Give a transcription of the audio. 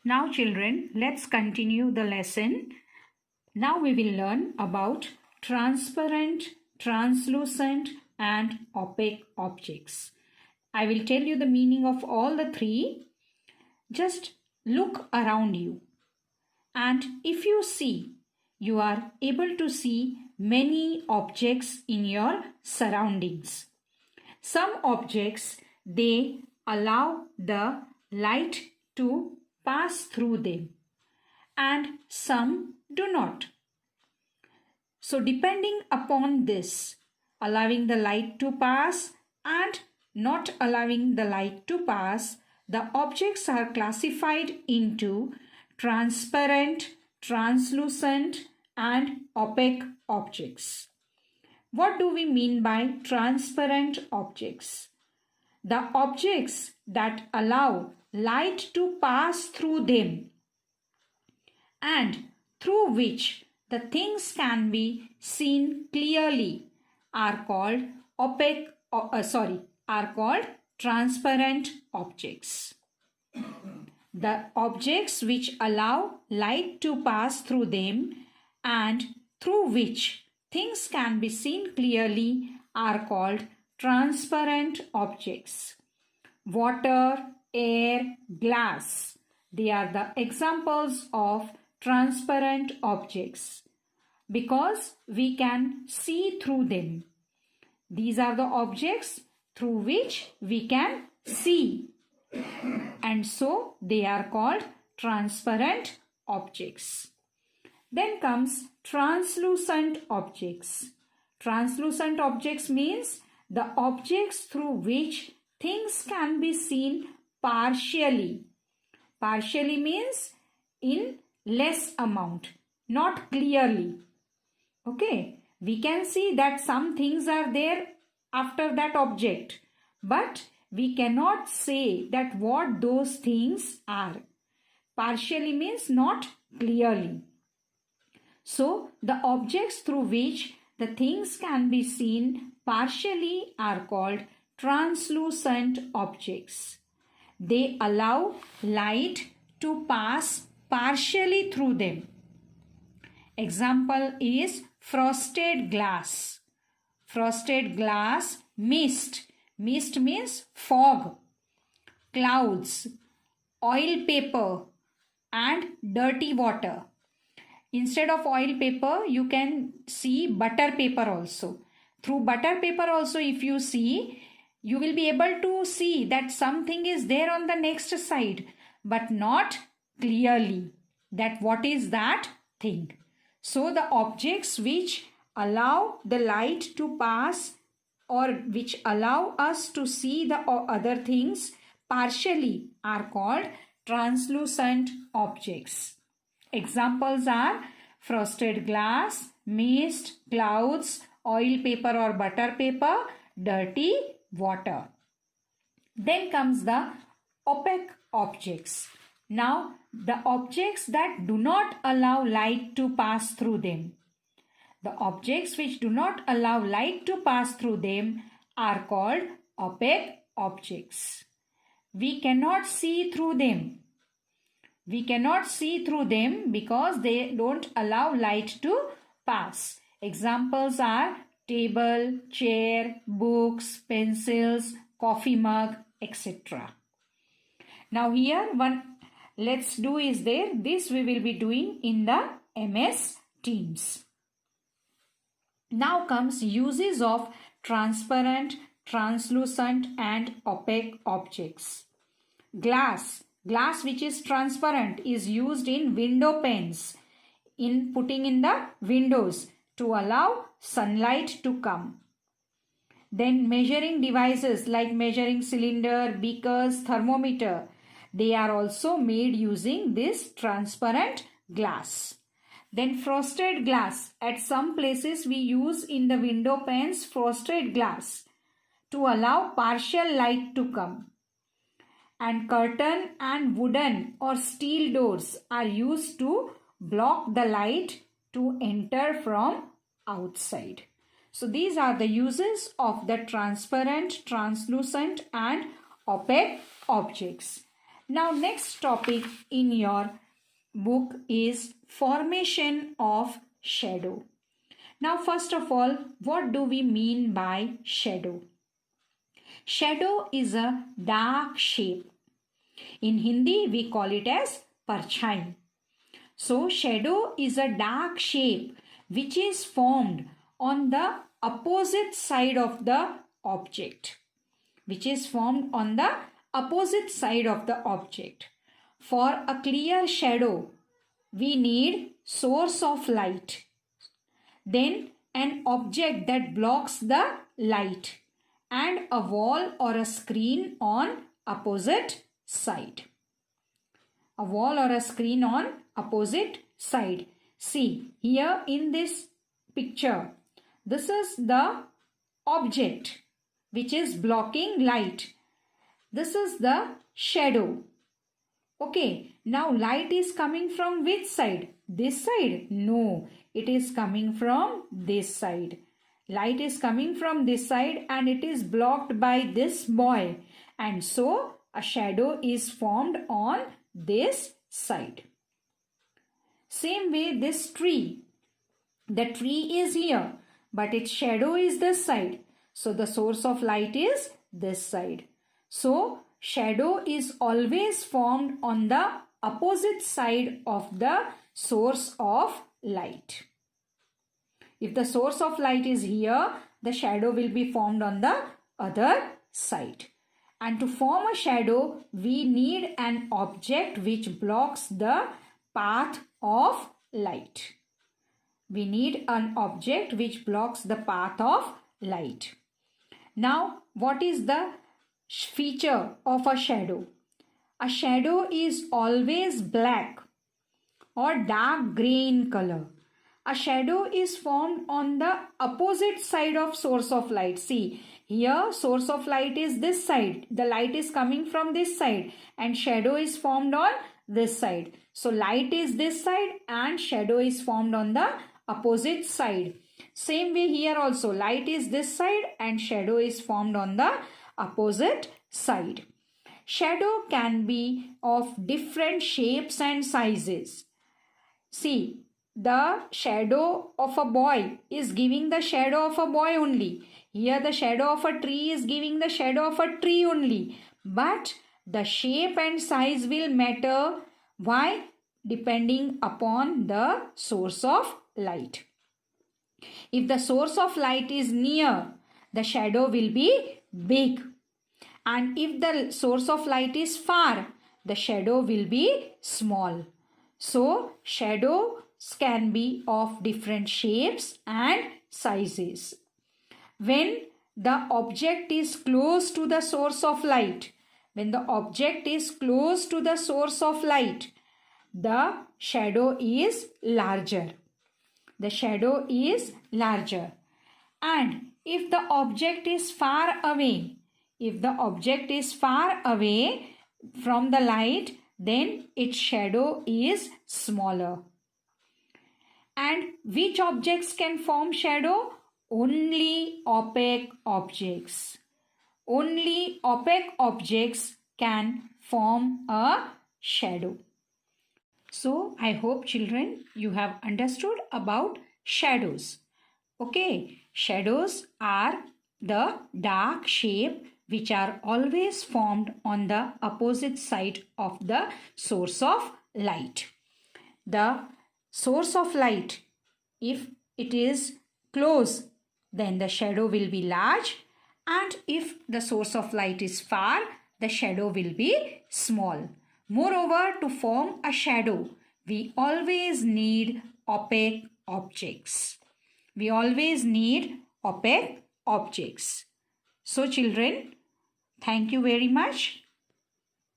Now children, let's continue the lesson. Now we will learn about transparent, translucent and opaque objects. I will tell you the meaning of all the three. Just look around you, and if you see, you are able to see many objects in your surroundings. Some objects, they allow the light to pass through them, and some do not. So depending upon this, allowing the light to pass and not allowing the light to pass, the objects are classified into transparent, translucent and opaque objects. What do we mean by transparent objects? The objects that allow light to pass through them and through which the things can be seen clearly are called transparent objects. The objects which allow light to pass through them and through which things can be seen clearly are called transparent objects. Water, air, glass, they are the examples of transparent objects because we can see through them. These are the objects through which we can see, and so they are called transparent objects. Then comes translucent objects. Translucent objects means the objects through which things can be seen partially. Partially means in less amount, not clearly. Okay, we can see that some things are there after that object, but we cannot say that what those things are. Partially means not clearly. So the objects through which the things can be seen partially are called translucent objects. They allow light to pass partially through them. Example is frosted glass. Frosted glass, mist. Mist means fog, clouds, oil paper and dirty water. Instead of oil paper, you can see butter paper also. Through butter paper also, if you see, you will be able to see that something is there on the next side, but not clearly that what is that thing. So the objects which allow the light to pass or which allow us to see the other things partially are called translucent objects. Examples are frosted glass, mist, clouds, oil paper or butter paper, dirty water. Then comes the opaque objects. Now, the objects that do not allow light to pass through them. The objects which do not allow light to pass through them are called opaque objects. We cannot see through them. We cannot see through them because they don't allow light to pass. Examples are table, chair, books, pencils, coffee mug, etc. Now here let's do is there. This we will be doing in the MS Teams. Now comes uses of transparent, translucent and opaque objects. Glass which is transparent is used in window panes, in putting in the windows to allow sunlight to come. Then measuring devices like measuring cylinder, beakers, thermometer, they are also made using this transparent glass. Then frosted glass. At some places we use in the window panes frosted glass to allow partial light to come. And curtain and wooden or steel doors are used to block the light to enter from outside. So these are the uses of the transparent, translucent and opaque objects. Now next topic in your book is formation of shadow. Now first of all, what do we mean by shadow? Shadow is a dark shape. In Hindi we call it as parchai. So shadow is a dark shape which is formed on the opposite side of the object. Which is formed on the opposite side of the object. For a clear shadow, we need source of light. Then an object that blocks the light and a wall or a screen on opposite side. A wall or a screen on opposite side. See, here in this picture, this is the object which is blocking light. This is the shadow. Okay, now light is coming from which side? This side? No, it is coming from this side. Light is coming from this side and it is blocked by this boy. And so a shadow is formed on this side. Same way this tree. The tree is here, but its shadow is this side. So the source of light is this side. So shadow is always formed on the opposite side of the source of light. If the source of light is here, the shadow will be formed on the other side. And to form a shadow, we need an object which blocks the path of light. We need an object which blocks the path of light. Now, what is the feature of a shadow? A shadow is always black or dark grey in color. A shadow is formed on the opposite side of source of light. See, here source of light is this side. The light is coming from this side and shadow is formed on this side. So light is this side and shadow is formed on the opposite side. Same way here also, light is this side and shadow is formed on the opposite side. Shadow can be of different shapes and sizes. See, the shadow of a boy is giving the shadow of a boy only. Here the shadow of a tree is giving the shadow of a tree only. But the shape and size will matter. Why? Depending upon the source of light. If the source of light is near, the shadow will be big. And if the source of light is far, the shadow will be small. So, shadows can be of different shapes and sizes. When the object is close to the source of light, the shadow is larger. The shadow is larger. And if the object is far away, from the light, then its shadow is smaller. And which objects can form shadow? Only opaque objects. Only opaque objects can form a shadow. So, I hope children you have understood about shadows. Okay, shadows are the dark shape which are always formed on the opposite side of the source of light. The source of light, if it is close, then the shadow will be large, and if the source of light is far, the shadow will be small. Moreover, to form a shadow, we always need opaque objects. So children, thank you very much.